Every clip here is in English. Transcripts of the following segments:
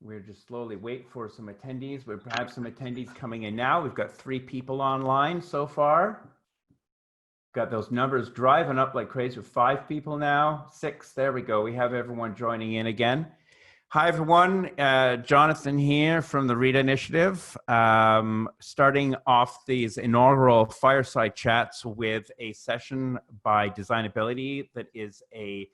We're just slowly wait for some attendees. We have some attendees coming in now. We've got 3 people online so far. Got those numbers driving up like crazy with 5 people now, 6. There we go. We have everyone joining in again. Hi, everyone. Jonathan here from the RETA Initiative, starting off these inaugural Fireside chats with a session by DesignAbility that is a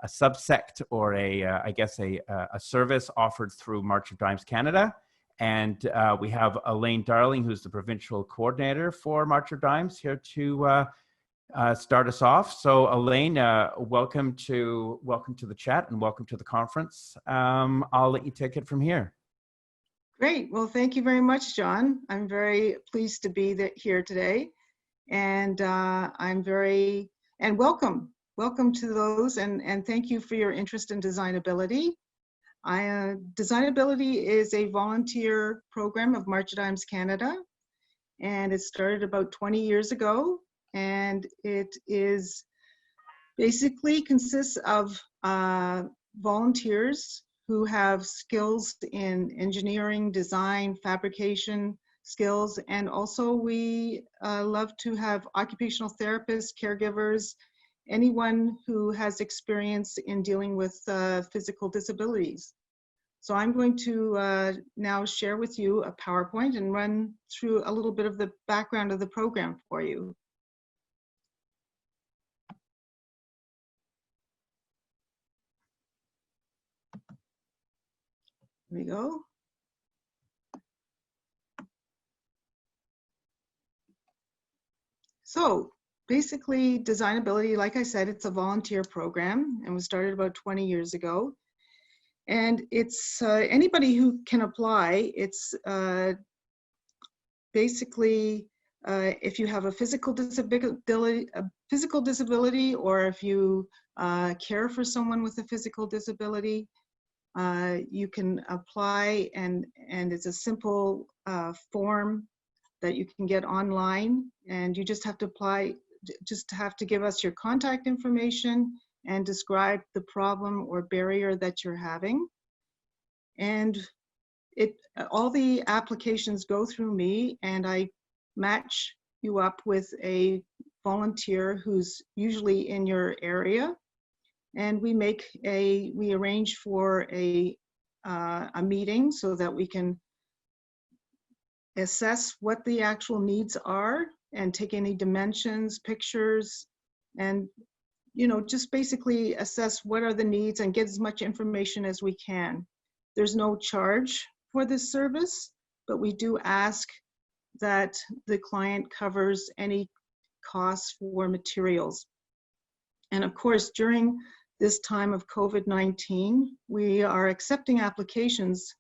subsect or I guess a service offered through March of Dimes Canada. And we have Elaine Darling, who's the provincial coordinator for March of Dimes, here to start us off. So Elaine, welcome to the chat and welcome to the conference. I'll let you take it from here. Great. Well, thank you very much, John. I'm very pleased to be here today, and welcome to those, and thank you for your interest in DesignAbility. DesignAbility is a volunteer program of March of Dimes Canada, and it started about 20 years ago. And it is basically consists of volunteers who have skills in engineering, design, fabrication skills, and also we love to have occupational therapists, caregivers, anyone who has experience in dealing with physical disabilities. So I'm going to now share with you a PowerPoint and run through a little bit of the background of the program for you. Here we go. So basically, DesignAbility, like I said, it's a volunteer program and was started about 20 years ago. And it's anybody who can apply. It's basically if you have a physical disability, or if you care for someone with a physical disability, you can apply, and it's a simple form that you can get online, and you just have to apply, just have to give us your contact information and describe the problem or barrier that you're having. And all the applications go through me, and I match you up with a volunteer who's usually in your area. And we arrange for a meeting so that we can assess what the actual needs are and take any dimensions, pictures, and just basically assess what are the needs and get as much information as we can. There's no charge for this service, but we do ask that the client covers any costs for materials. And of course, during this time of COVID-19, we are accepting applications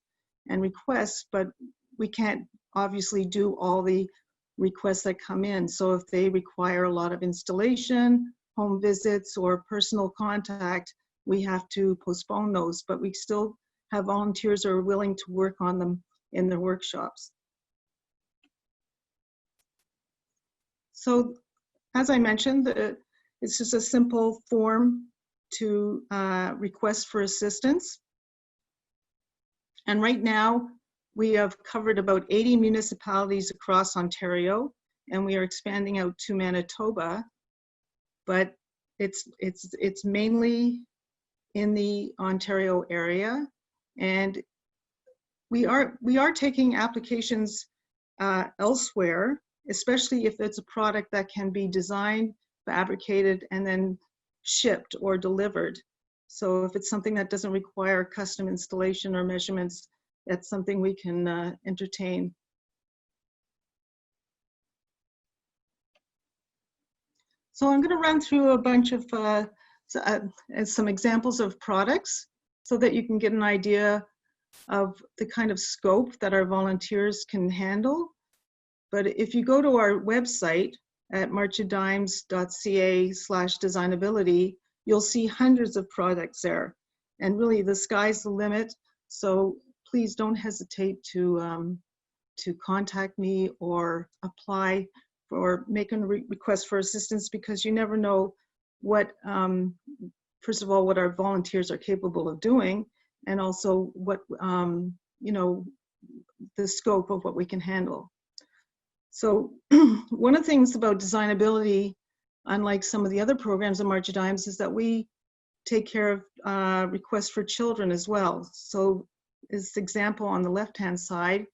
and requests, but we can't obviously do all the requests that come in. So if they require a lot of installation, home visits, or personal contact, we have to postpone those, but we still have volunteers who are willing to work on them in their workshops. So as I mentioned, it's just a simple form to request for assistance. And right now, we have covered about 80 municipalities across Ontario, and we are expanding out to Manitoba, but it's mainly in the Ontario area. And we are taking applications elsewhere, especially if it's a product that can be designed, fabricated, and then shipped or delivered. So if it's something that doesn't require custom installation or measurements, that's something we can entertain. So I'm going to run through a bunch of some examples of products so that you can get an idea of the kind of scope that our volunteers can handle. But if you go to our website at marchofdimes.ca/designability, you'll see hundreds of products there. And really, the sky's the limit. So please don't hesitate to contact me or apply for making a request for assistance, because you never know what, first of all, what our volunteers are capable of doing, and also what, you know, the scope of what we can handle. So one of the things about DesignAbility, unlike some of the other programs at March of Dimes, is that we take care of requests for children as well. So this example on the left-hand side,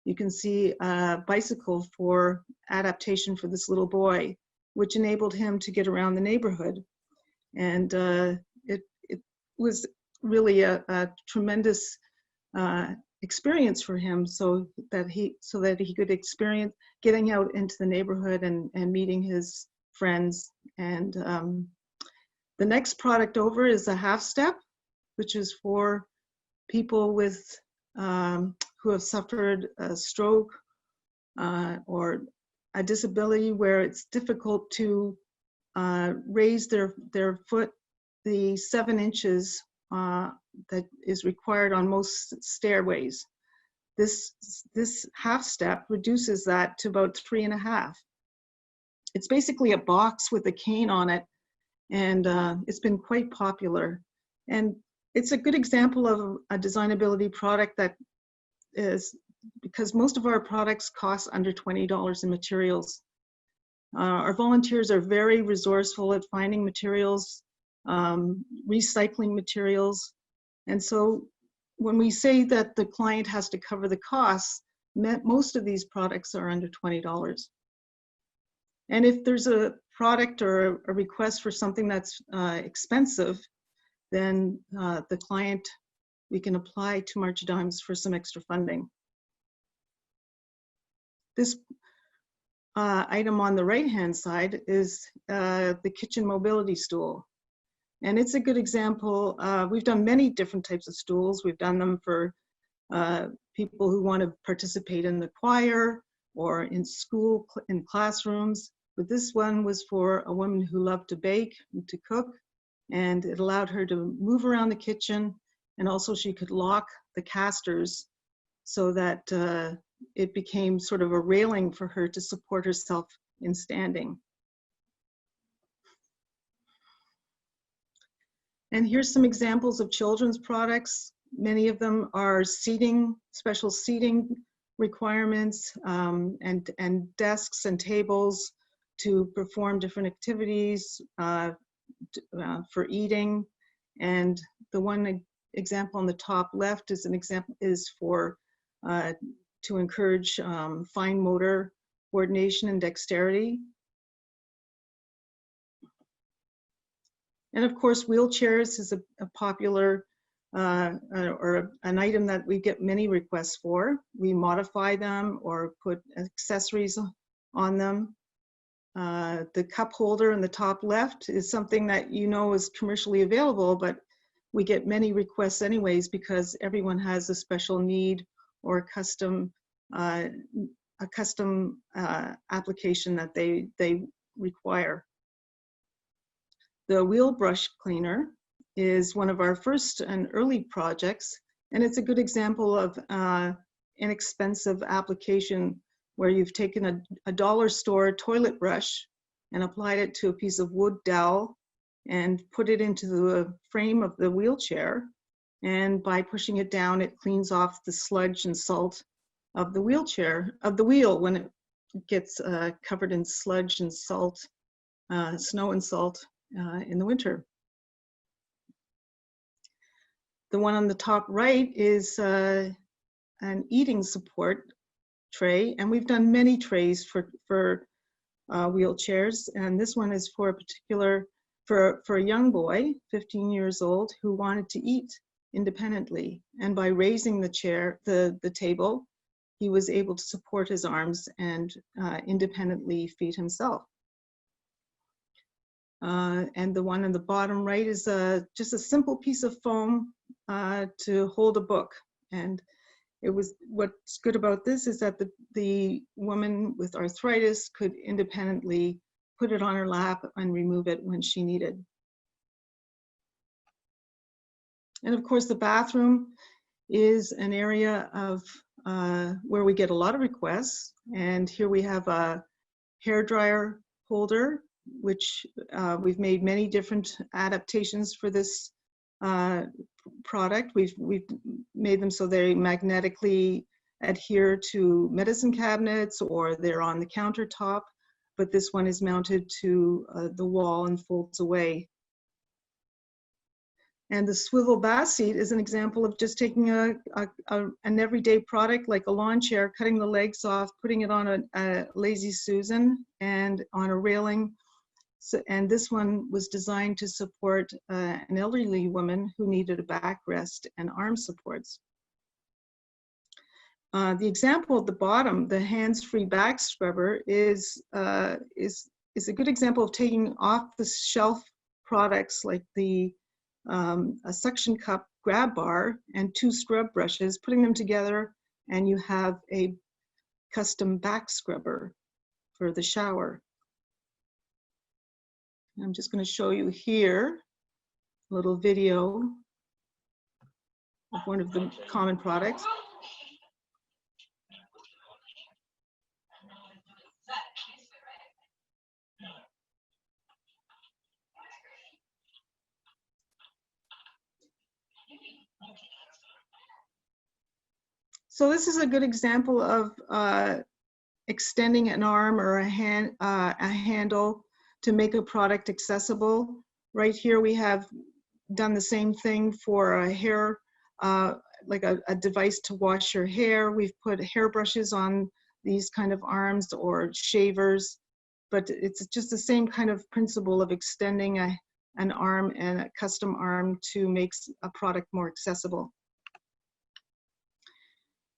you can see a bicycle for adaptation for this little boy, which enabled him to get around the neighborhood. And it was really a tremendous experience for him, so that he could experience getting out into the neighborhood and meeting his friends. And the next product over is a half step, which is for people with who have suffered a stroke or a disability where it's difficult to raise their foot the 7 inches that is required on most stairways. This half step reduces that to about 3.5. It's basically a box with a cane on it, and it's been quite popular. And it's a good example of a DesignAbility product that is, because most of our products cost under $20 in materials. Our volunteers are very resourceful at finding materials, recycling materials. And so when we say that the client has to cover the costs, most of these products are under $20. And if there's a product or a request for something that's expensive, then the client, we can apply to March of Dimes for some extra funding. This item on the right-hand side is the kitchen mobility stool. And it's a good example. We've done many different types of stools. We've done them for people who want to participate in the choir or in school, in classrooms. But this one was for a woman who loved to bake and to cook, and it allowed her to move around the kitchen, and also she could lock the casters so that it became sort of a railing for her to support herself in standing. And here's some examples of children's products. Many of them are seating, special seating requirements, and desks and tables to perform different activities for eating. And the one example on the top left is an example for to encourage fine motor coordination and dexterity. And of course, wheelchairs is a popular or an item that we get many requests for. We modify them or put accessories on them. The cup holder in the top left is something that you know is commercially available, but we get many requests anyways because everyone has a special need or a custom application that they require. The wheel brush cleaner is one of our first and early projects, and it's a good example of inexpensive application where you've taken a dollar store toilet brush and applied it to a piece of wood dowel and put it into the frame of the wheelchair. And by pushing it down, it cleans off the sludge and salt of the wheelchair, of the wheel when it gets covered in sludge and salt, snow and salt in the winter. The one on the top right is an eating support tray, and we've done many trays for wheelchairs, and this one is for a particular, for a young boy, 15 years old, who wanted to eat independently, and by raising the chair, the table, he was able to support his arms and independently feed himself. And the one on the bottom right is just a simple piece of foam to hold a book. And what's good about this is that the woman with arthritis could independently put it on her lap and remove it when she needed. And of course, the bathroom is an area of where we get a lot of requests. And here we have a hairdryer holder, which we've made many different adaptations for this product. We've made them so they magnetically adhere to medicine cabinets or they're on the countertop, but this one is mounted to the wall and folds away. And the swivel bath seat is an example of just taking an everyday product like a lawn chair, cutting the legs off, putting it on a Lazy Susan and on a railing. So, and this one was designed to support an elderly woman who needed a backrest and arm supports. The example at the bottom, the hands-free back scrubber, is a good example of taking off-the-shelf products like a suction cup grab bar and 2 scrub brushes, putting them together, and you have a custom back scrubber for the shower. I'm just going to show you here a little video of one of the common products. So this is a good example of extending an arm or a handle to make a product accessible. Right here we have done the same thing for a hair, like a device to wash your hair. We've put hairbrushes on these kind of arms or shavers, but it's just the same kind of principle of extending an arm and a custom arm to make a product more accessible.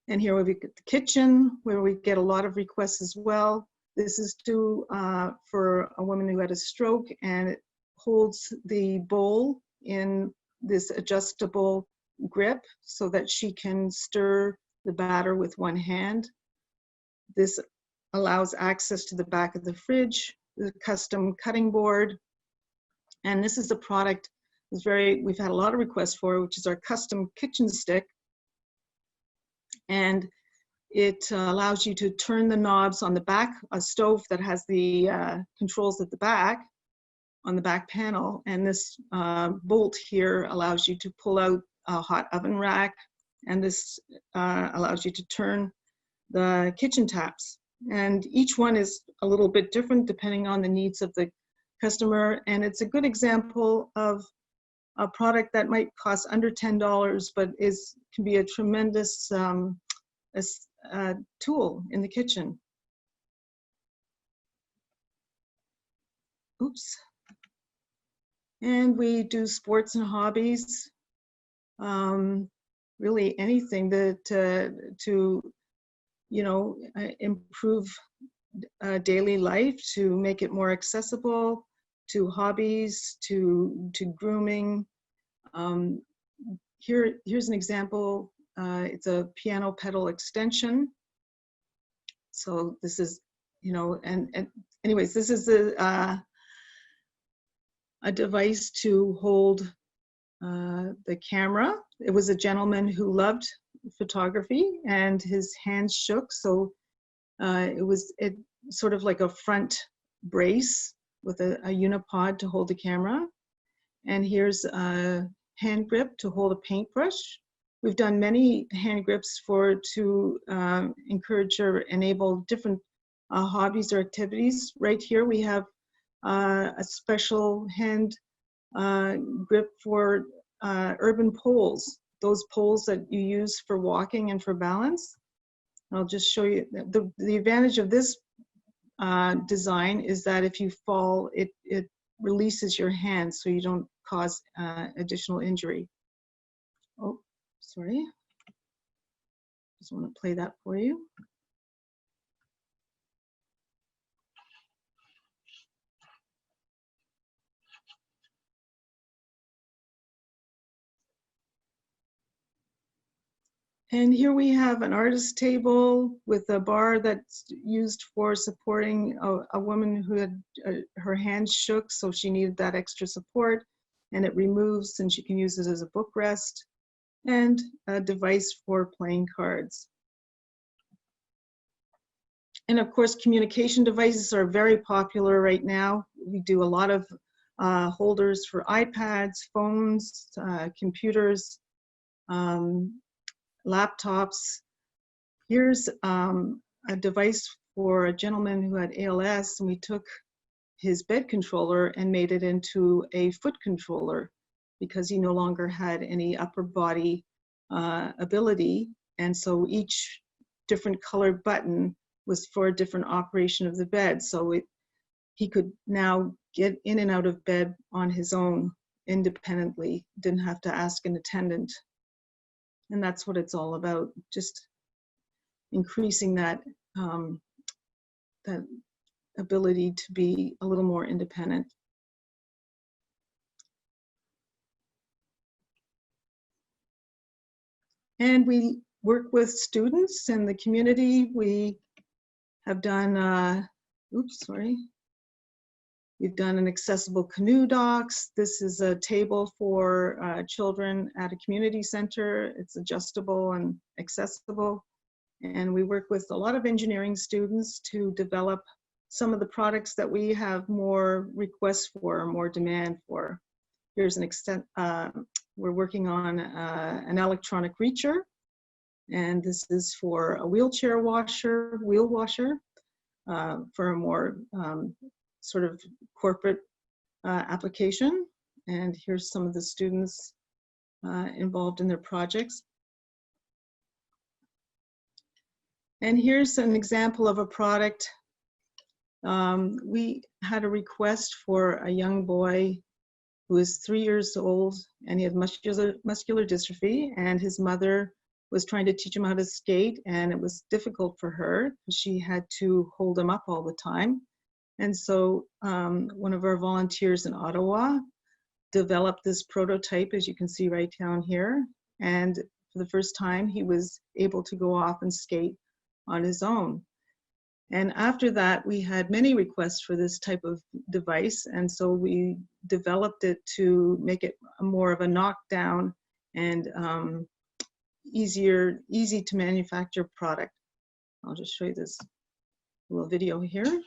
And here we get the kitchen, where we get a lot of requests as well. This is for a woman who had a stroke, and it holds the bowl in this adjustable grip so that she can stir the batter with one hand. This allows access to the back of the fridge, the custom cutting board. And this is the product we've had a lot of requests for, which is our custom kitchen stick. And it allows you to turn the knobs on the back, a stove that has the controls at the back, on the back panel. And this bolt here allows you to pull out a hot oven rack. And this allows you to turn the kitchen taps. And each one is a little bit different depending on the needs of the customer. And it's a good example of a product that might cost under $10, but can be a tremendous tool in the kitchen. Oops. And we do sports and hobbies. Really anything to improve daily life, to make it more accessible, to hobbies, to grooming. Here's an example. It's a piano pedal extension. So this is, and anyways, this is a device to hold the camera. It was a gentleman who loved photography and his hands shook. So it sort of like a front brace with a unipod to hold the camera. And here's a hand grip to hold a paintbrush. We've done many hand grips to encourage or enable different hobbies or activities. Right here we have a special hand grip for urban poles, those poles that you use for walking and for balance. I'll just show you. The advantage of this design is that if you fall, it releases your hand so you don't cause additional injury. Oh, sorry. Just want to play that for you. And here we have an artist table with a bar that's used for supporting a woman who had her hands shook, so she needed that extra support, and it removes and she can use it as a bookrest, and a device for playing cards. And of course, communication devices are very popular right now. We do a lot of holders for iPads, phones, computers, laptops. Here's a device for a gentleman who had ALS, and we took his bed controller and made it into a foot controller because he no longer had any upper body ability. And so each different colored button was for a different operation of the bed. So he could now get in and out of bed on his own independently, didn't have to ask an attendant. And that's what it's all about, just increasing that, that ability to be a little more independent. And we work with students in the community. We have done, we've done an accessible canoe docks. This is a table for children at a community center. It's adjustable and accessible. And we work with a lot of engineering students to develop some of the products that we have more requests for, more demand for. Here's an extent, we're working on an electronic reacher. And this is for a wheelchair washer, wheel washer, for a more sort of corporate application. And here's some of the students involved in their projects. And here's an example of a product. We had a request for a young boy who is 3 years old, and he had muscular dystrophy, and his mother was trying to teach him how to skate, and it was difficult for her. She had to hold him up all the time. And so one of our volunteers in Ottawa developed this prototype, as you can see right down here. And for the first time, he was able to go off and skate on his own. And after that, we had many requests for this type of device. And so we developed it to make it more of a knockdown and easy to manufacture product. I'll just show you this little video here.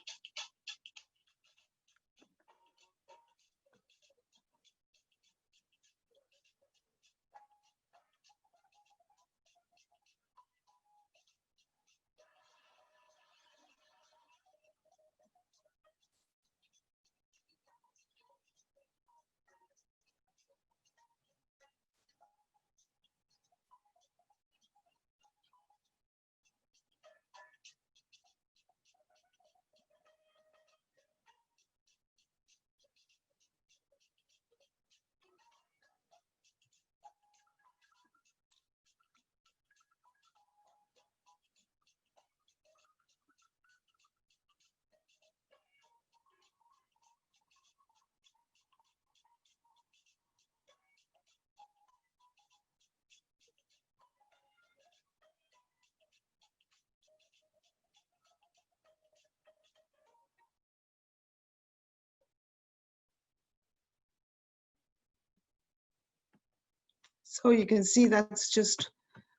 So you can see that's just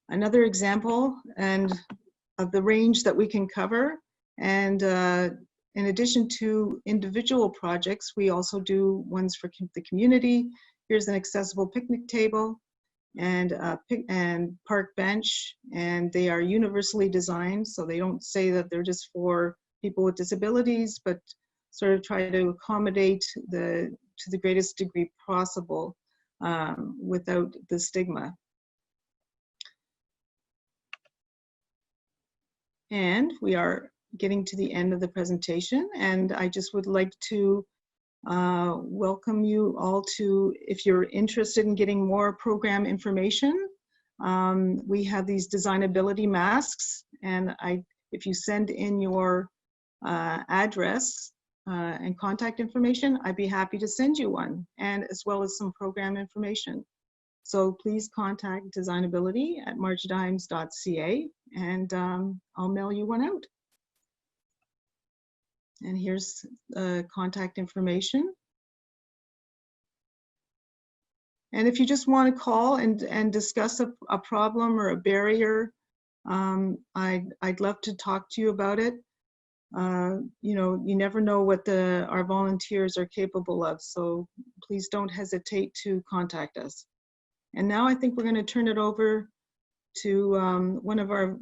another example and of the range that we can cover. And in addition to individual projects, we also do ones for the community. Here's an accessible picnic table and park bench, and they are universally designed, so they don't say that they're just for people with disabilities, but sort of try to accommodate to the greatest degree possible without the stigma. And we are getting to the end of the presentation, and I just would like to welcome you all to, if you're interested in getting more program information, we have these DesignAbility masks, and if you send in your address and contact information, I'd be happy to send you one, and as well as some program information. So please contact DesignAbility at marchdimes.ca, and I'll mail you one out. And here's contact information. And if you just want to call and discuss a problem or a barrier, I'd love to talk to you about it. You know, you never know what our volunteers are capable of, so please don't hesitate to contact us. And now I think we're going to turn it over to one of our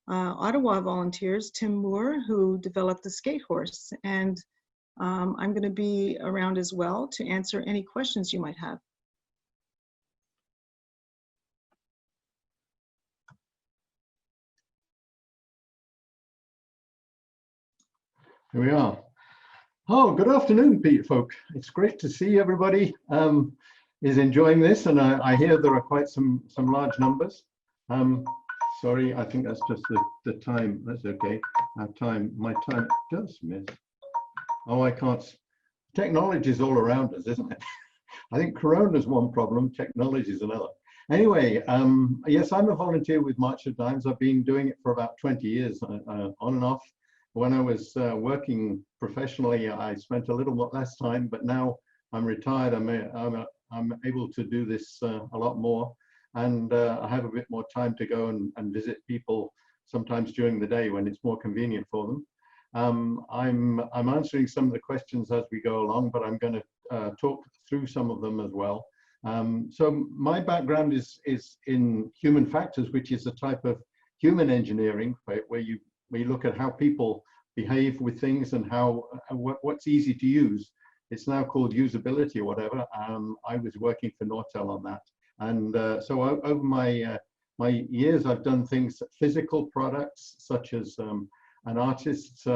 Ottawa volunteers, Tim Moore, who developed the skate horse. And I'm going to be around as well to answer any questions you might have. Here we are. Oh, good afternoon, Pete folk. It's great to see everybody is enjoying this, and I hear there are quite some large numbers. Sorry, I think that's just the time. That's okay. My time does miss. Oh, I can't. Technology is all around us, isn't it? I think Corona is one problem, technology is another. Anyway, yes, I'm a volunteer with March of Dimes. I've been doing it for about 20 years, on and off. When I was working professionally, I spent a little less time, but now I'm retired. I'm able to do this a lot more, and I have a bit more time to go and visit people sometimes during the day when it's more convenient for them. I'm answering some of the questions as we go along, but I'm going to talk through some of them as well. So my background is in human factors, which is a type of human engineering where you look at how people behave with things and how what's easy to use. It's now called usability or whatever. I was working for Nortel on that, and so over my years, I've done things, physical products such as an artist's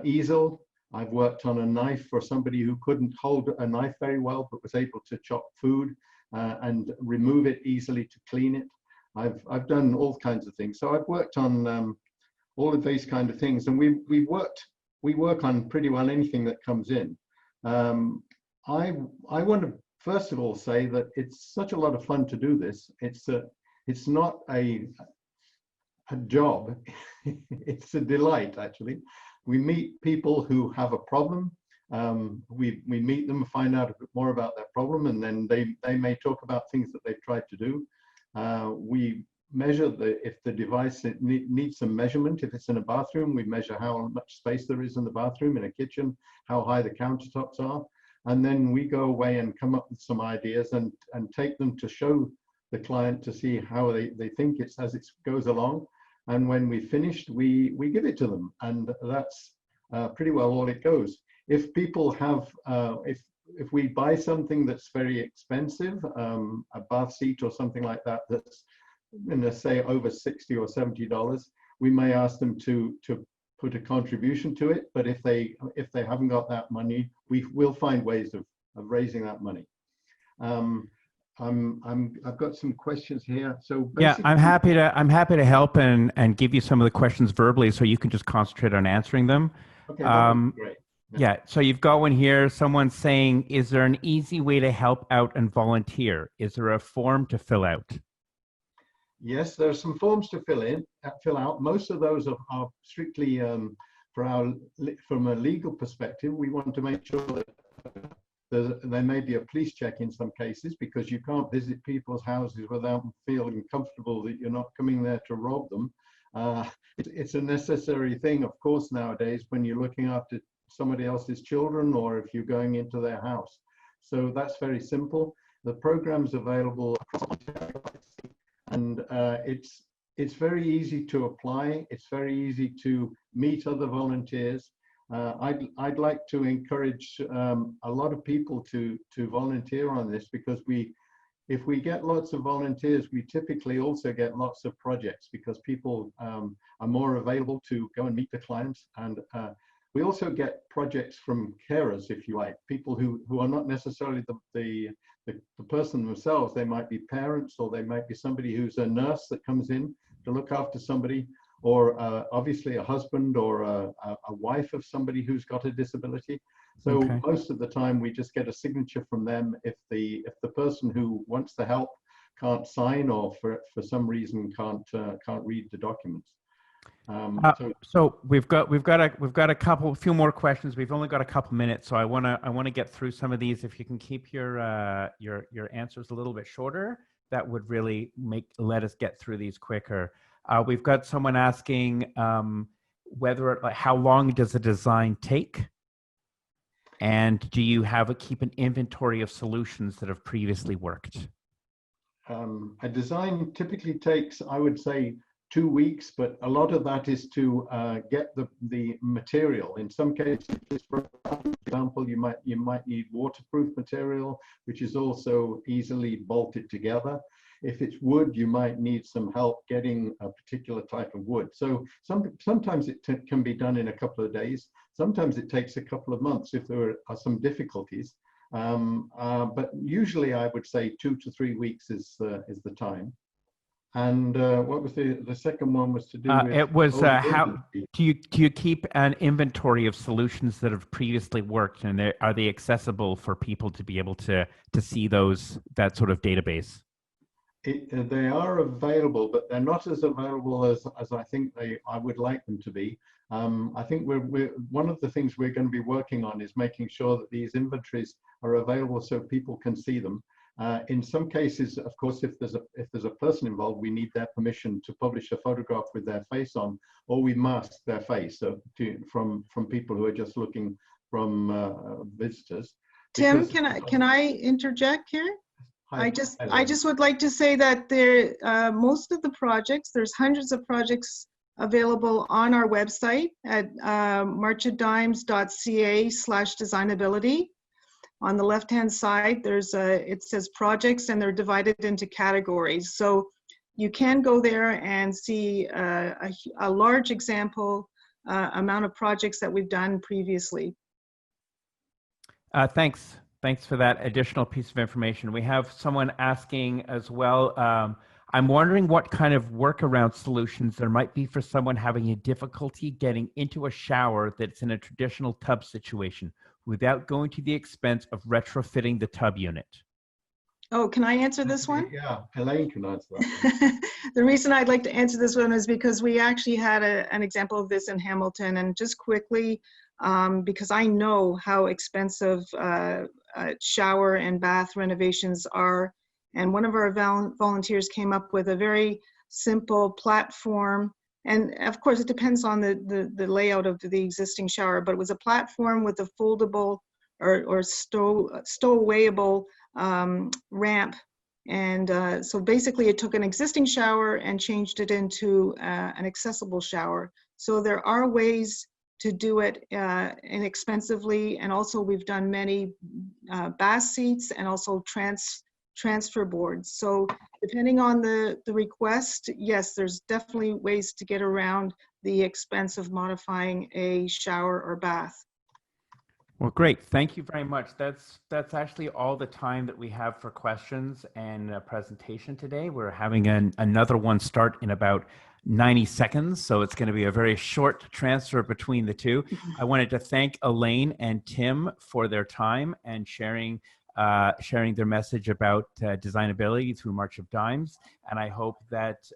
easel. I've worked on a knife for somebody who couldn't hold a knife very well, but was able to chop food and remove it easily to clean it. I've done all kinds of things. So I've worked on all of these kind of things, and we work on pretty well anything that comes in. I want to first of all say that it's such a lot of fun to do this. It's not a job. It's a delight, actually. We meet people who have a problem. We meet them, find out a bit more about their problem, and then they may talk about things that they've tried to do. We measure if the device needs some measurement. If it's in a bathroom, we measure how much space there is in the bathroom. In a kitchen, how high the countertops are. And then we go away and come up with some ideas and take them to show the client to see how they think it's as it goes along. And when we finished, we give it to them, and that's pretty well all it goes. If people have, if we buy something that's very expensive, a bath seat or something like that, that's say over $60 or $70, we may ask them to put a contribution to it. But if they haven't got that money, we will find ways of raising that money. I've got some questions here. So yeah, I'm happy to help and give you some of the questions verbally, so you can just concentrate on answering them. Okay, that would be great. Yeah, so you've got one here. Someone's saying, is there an easy way to help out and volunteer? Is there a form to fill out? Yes, there are some forms to fill out. Most of those are strictly from a legal perspective. We want to make sure that there may be a police check in some cases, because you can't visit people's houses without feeling comfortable that you're not coming there to rob them. It's a necessary thing, of course, nowadays when you're looking after somebody else's children or if you're going into their house. So that's very simple. The program's available across Ontario, and it's very easy to apply. It's very easy to meet other volunteers. I'd like to encourage a lot of people to volunteer on this, because if we get lots of volunteers, we typically also get lots of projects, because people are more available to go and meet the clients. And we also get projects from carers, if you like, people who are not necessarily the person themselves. They might be parents, or they might be somebody who's a nurse that comes in to look after somebody, or obviously a husband or a wife of somebody who's got a disability. So Okay. Most of the time we just get a signature from them if the person who wants the help can't sign, or for some reason can't read the documents. So we've got a few more questions. We've only got a couple minutes, so I want to get through some of these. If you can keep your answers a little bit shorter, that would really let us get through these quicker. We've got someone asking, whether, like, how long does a design take? And do you keep an inventory of solutions that have previously worked? A design typically takes, I would say, 2 weeks, but a lot of that is to get the material. In some cases, for example, you might need waterproof material, which is also easily bolted together. If it's wood, you might need some help getting a particular type of wood. So sometimes it can be done in a couple of days. Sometimes it takes a couple of months if there are some difficulties. But usually I would say 2 to 3 weeks is the time. And what was the second one was to do with? It was how do you keep an inventory of solutions that have previously worked, and are they accessible for people to be able to see that sort of database? They are available, but they're not as available as I think I would like them to be. I think one of the things we're going to be working on is making sure that these inventories are available so people can see them. In some cases, of course, if there's a person involved, we need their permission to publish a photograph with their face on, or we mask their face from people who are just looking from visitors. Tim, can I interject here? I just would like to say that most of the projects, there's hundreds of projects available on our website at marchofdimes.ca/designability. On the left-hand side, it says projects, and they're divided into categories. So you can go there and see a large example amount of projects that we've done previously. Thanks. Thanks for that additional piece of information. We have someone asking as well, I'm wondering what kind of workaround solutions there might be for someone having a difficulty getting into a shower that's in a traditional tub situation without going to the expense of retrofitting the tub unit. Oh, can I answer this one? Yeah, Elaine can answer that. The reason I'd like to answer this one is because we actually had an example of this in Hamilton, and just quickly, because I know how expensive shower and bath renovations are. And one of our volunteers came up with a very simple platform. And of course, it depends on the layout of the existing shower, but it was a platform with a foldable or stowawayable ramp. And so basically it took an existing shower and changed it into an accessible shower. So there are ways to do it inexpensively. And also we've done many bath seats and also transfer boards. So depending on the request, yes, there's definitely ways to get around the expense of modifying a shower or bath. Well, great. Thank you very much. That's actually all the time that we have for questions and presentation today. We're having another one start in about 90 seconds, so it's going to be a very short transfer between the two. I wanted to thank Elaine and Tim for their time and sharing their message about DesignAbility through March of Dimes. And I hope that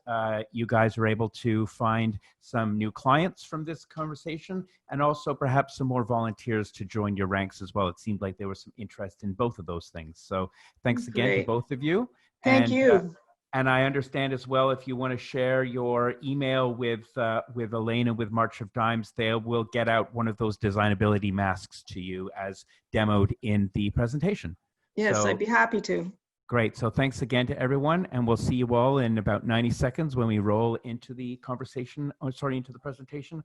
you guys are able to find some new clients from this conversation, and also perhaps some more volunteers to join your ranks as well. It seemed like there was some interest in both of those things. So thanks again to both of you. Thank you. And I understand as well, if you want to share your email with Elaine and with March of Dimes, they will get out one of those DesignAbility masks to you as demoed in the presentation. Yes, so, I'd be happy to. Great. So thanks again to everyone, and we'll see you all in about 90 seconds when we roll into the conversation, into the presentation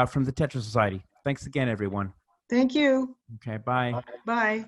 from the Tetra Society. Thanks again, everyone. Thank you. Okay, bye. Bye.